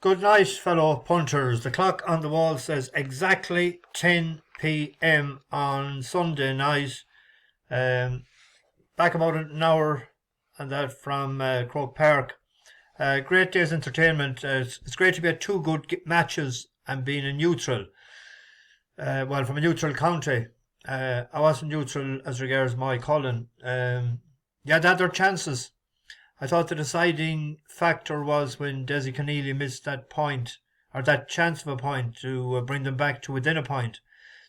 Good night, fellow punters. The clock on the wall says exactly 10 p.m. on Sunday night. Back about an hour and that from Croke Park. Great day's entertainment. It's great to be at two good matches and being a neutral. From a neutral county. I wasn't neutral as regards my Cullen. They had their chances. I thought the deciding factor was when Desi Keneally missed that point, or that chance of a point, to bring them back to within a point.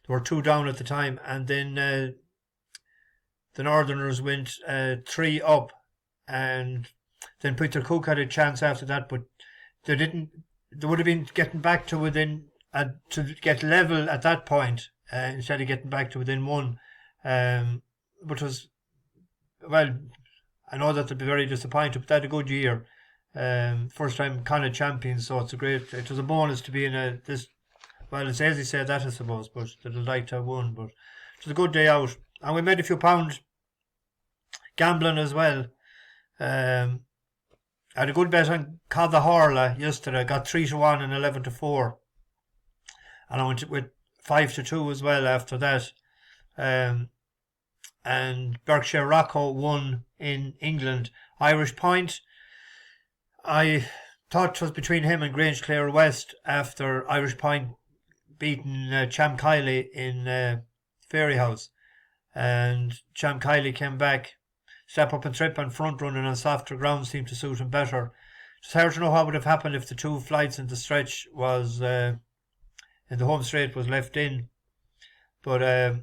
They were 2 down at the time, and then the Northerners went 3 up, and then Peter Cook had a chance after that, but they didn't. They would have been getting back to within, to get level at that point, instead of getting back to within 1, which was, well, I know that they'll be very disappointed, but they had a good year. First time Connacht champions, so it was a bonus to be in this. Well, it's easy to say that, I suppose, but they'd like to have won. But it was a good day out, and we made a few pounds gambling as well. I had a good bet on Codda Horla yesterday. Got 3-1 and 11-4, and I went with 5-2 as well after that. And Berkshire Rocco won in England. Irish Point, I thought it was between him and Grange Clare West after Irish Point beaten Cham Kiley in Fairyhouse. And Cham Kiley came back, step up and trip, and front running on softer ground seemed to suit him better. It's hard to know what would have happened if the 2 flights in the stretch was in the home straight was left in. But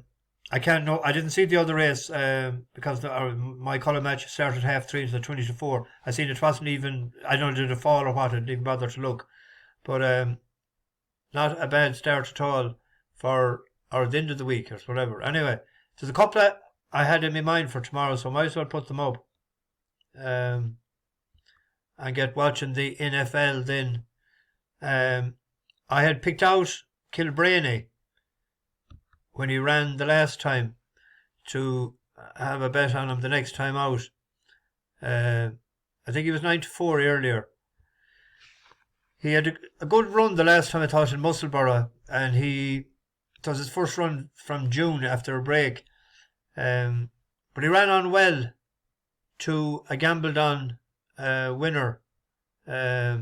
I can't know. I didn't see the other race because my colour match started 3:30 to 20-4. I seen it wasn't even. I don't know did it fall or what. I didn't bother to look, but not a bad start at all for the end of the week or whatever. Anyway, there's a couple that I had in my mind for tomorrow, so I might as well put them up and get watching the NFL then. I had picked out Kilbrainey when he ran the last time to have a bet on him the next time out. I think he was 9-4 earlier. He had a good run the last time, I thought, in Musselburgh, and it was his first run from June after a break. But he ran on well to a gambled on winner, half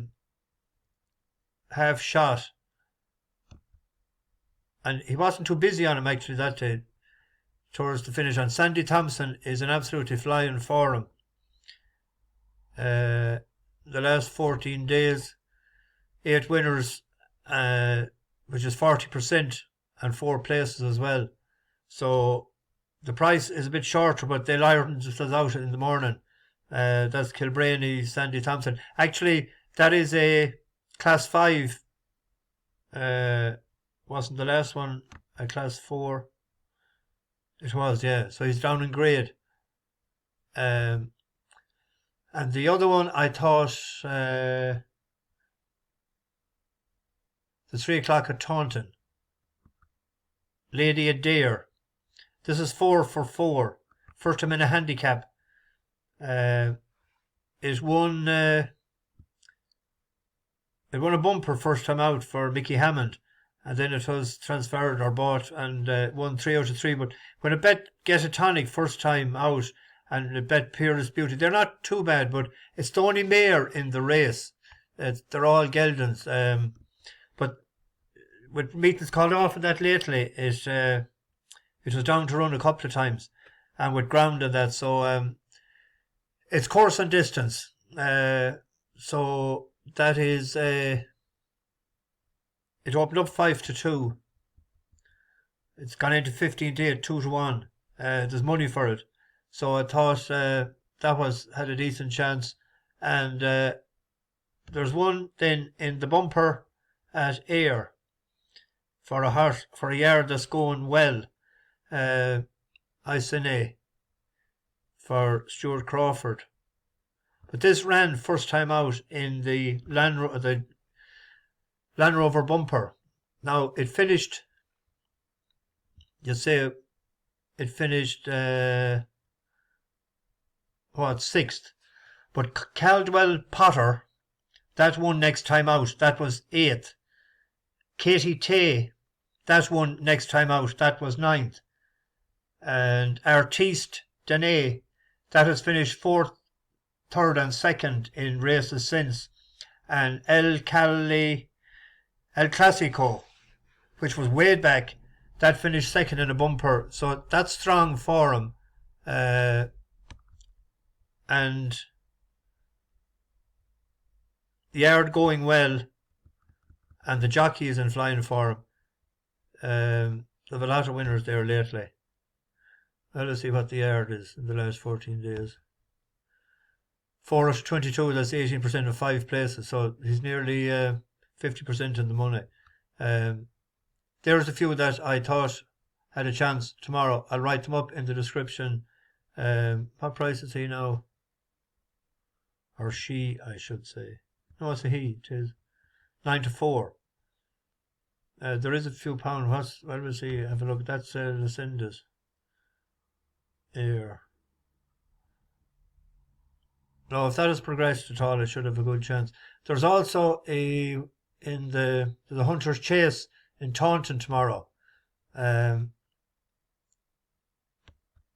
shot. And he wasn't too busy on him actually that day towards the finish. And Sandy Thompson is an absolutely flying for him. The last 14 days, 8 winners, which is 40%, and 4 places as well. So the price is a bit shorter, but they'll iron themselves out in the morning. That's Kilbrainey, Sandy Thompson. Actually, that is a Class 5. Wasn't the last one a Class 4? It was, yeah. So he's down in grade. And the other one, I thought the 3 o'clock at Taunton Lady Adare. This is 4 for 4. First time in a handicap. It won a bumper first time out for Mickey Hammond. And then it was transferred or bought and won 3 out of 3. But when a bet Get a Tonic first time out and a bet Peerless Beauty, they're not too bad, but it's the only mare in the race. They're all geldings. But with meetings called off and that lately, it was down to run a couple of times, and with ground and that. So it's course and distance. So that is it opened up 5-2. It's gone into 15-8, 2-1. There's money for it. So I thought that had a decent chance. And there's one then in the bumper at Ayr for a yard that's going well. Isenay for Stuart Crawford. But this ran first time out in the Land Rover bumper. Now it finished. You say it finished 6th, but Caldwell Potter, that won next time out. That was 8th. Katie Tay, that won next time out. That was 9th. And Artiste Dene, that has finished 4th, 3rd and 2nd in races since. And El Clasico, which was way back, that finished 2nd in a bumper. So that's strong for him. And the yard going well, and the jockey is in flying for him. There have a lot of winners there lately. Well, let's see what the yard is in the last 14 days. 4 out of 22, that's 18% of 5 places, so he's nearly 50% in the money. There's a few that I thought had a chance tomorrow. I'll write them up in the description. What price is he now? Or she, I should say. No, it's a he. It is 9 to 4. There is a few pounds. What was he? Have a look. That's Lucinda's. Here. No, if that has progressed at all, it should have a good chance. There's also the Hunter's Chase in Taunton tomorrow. There's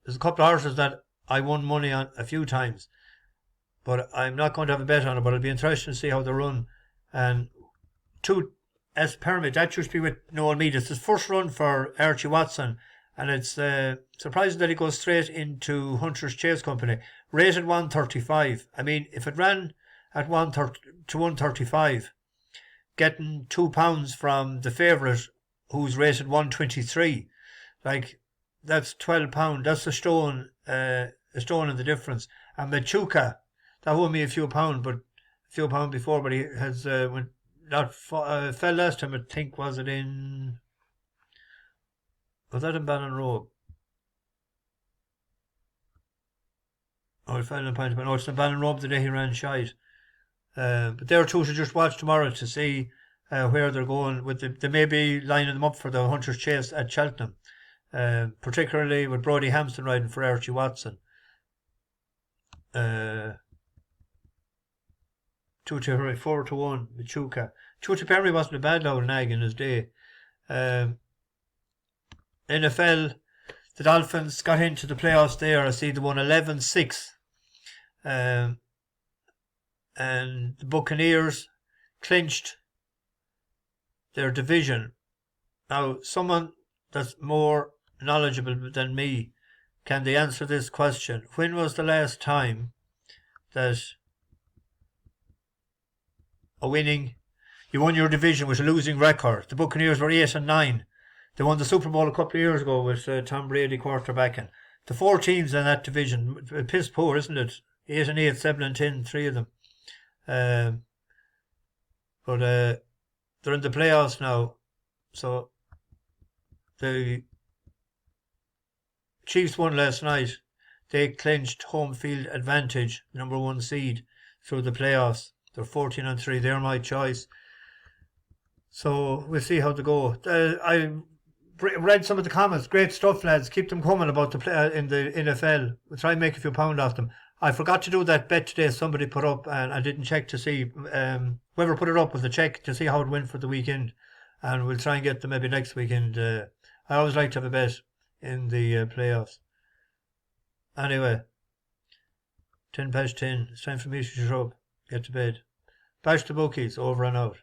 a couple of horses that I won money on a few times, but I'm not going to have a bet on it. But it'll be interesting to see how they run. And 2 S Pyramid, that used to be with Noel Mead. It's his first run for Archie Watson, and it's surprising that he goes straight into Hunter's Chase Company. Rated 135. I mean, if it ran at 135, getting £2 from the favourite, who's rated 123, like that's £12. That's a stone in the difference. And Machuca, that won me a few pound before, but he has fell last time. I think was that in Ballinrobe? Oh, it fell in Point. No, it's in Ballinrobe the day he ran shite. But there are 2 to just watch tomorrow to see where they're going. They may be lining them up for the Hunter's Chase at Cheltenham, particularly with Brodie Hampson riding for Archie Watson. 4 to 1, Machuca. Chuta Perry wasn't a bad old nag in his day. NFL, the Dolphins got into the playoffs there. I see they won 11-6. And the Buccaneers clinched their division. Now, someone that's more knowledgeable than me, can they answer this question? When was the last time that you won your division with a losing record? The Buccaneers were 8-9. They won the Super Bowl a couple of years ago with Tom Brady quarterbacking. The 4 teams in that division, piss poor, isn't it? 8-8, 7-10, 3 of them. But they're in the playoffs now. So the Chiefs won last night. They clinched home field advantage, number 1 seed, through the playoffs. They're 14-3. They're my choice. So we'll see how they go. I read some of the comments. Great stuff, lads. Keep them coming about the play in the NFL. We'll try and make a few pound off them. I forgot to do that bet today somebody put up, and I didn't check to see. Whoever put it up was a check to see how it went for the weekend. And we'll try and get them maybe next weekend. I always like to have a bet in the playoffs. Anyway, 10 past 10. It's time for me to shut up. Get to bed. Bash the bookies. Over and out.